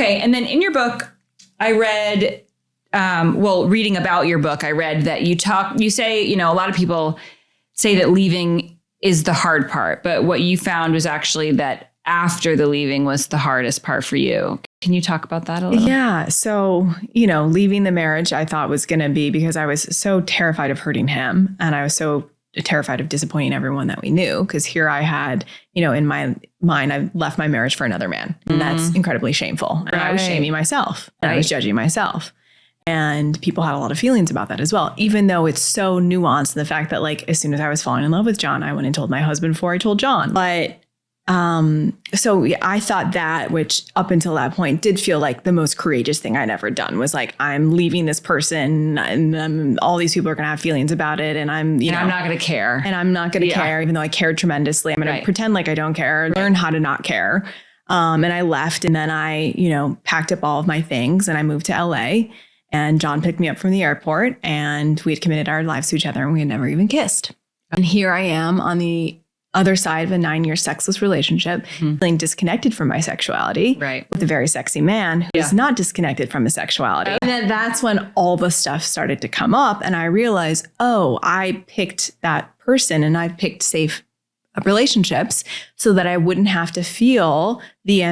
Okay. And then in your book, I read, reading about your book, I read that you say, a lot of people say that leaving is the hard part, but what you found was actually that after the leaving was the hardest part for you. Can you talk about that a little? Yeah. So, leaving the marriage I thought was going to be because I was so terrified of hurting him. And I was so terrified of disappointing everyone that we knew. Because here I had, in my mind, I left my marriage for another man. And that's incredibly shameful. And I was shaming myself. And I was judging myself. And people had a lot of feelings about that as well, even though it's so nuanced in the fact that as soon as I was falling in love with John, I went and told my husband before I told John. But so I thought that, which up until that point did feel like the most courageous thing I'd ever done, was I'm leaving this person and all these people are going to have feelings about it. And I'm not going to care. And I'm not going to care, even though I cared tremendously. I'm going to pretend like I don't care, learn how to not care. And I left, and then I, packed up all of my things and I moved to LA, and John picked me up from the airport, and we had committed our lives to each other, and we had never even kissed. And here I am on the other side of a 9-year sexless relationship, feeling disconnected from my sexuality with a very sexy man who is not disconnected from his sexuality. And then that's when all the stuff started to come up, and I realized, I picked that person and I picked safe relationships so that I wouldn't have to feel the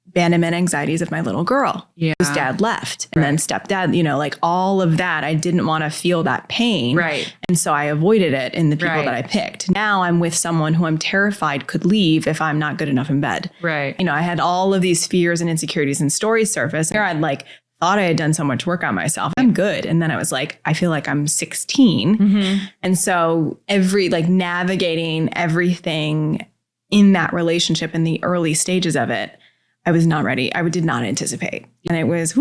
abandonment anxieties of my little girl whose dad left, and then stepdad, all of that. I didn't want to feel that pain. Right. And so I avoided it in the people that I picked. Now I'm with someone who I'm terrified could leave if I'm not good enough in bed. Right. I had all of these fears and insecurities and stories surface. Here I'd thought I had done so much work on myself. I'm good. And then I was I feel like I'm 16. And so navigating everything in that relationship in the early stages of it, I was not ready. I did not anticipate. And it was,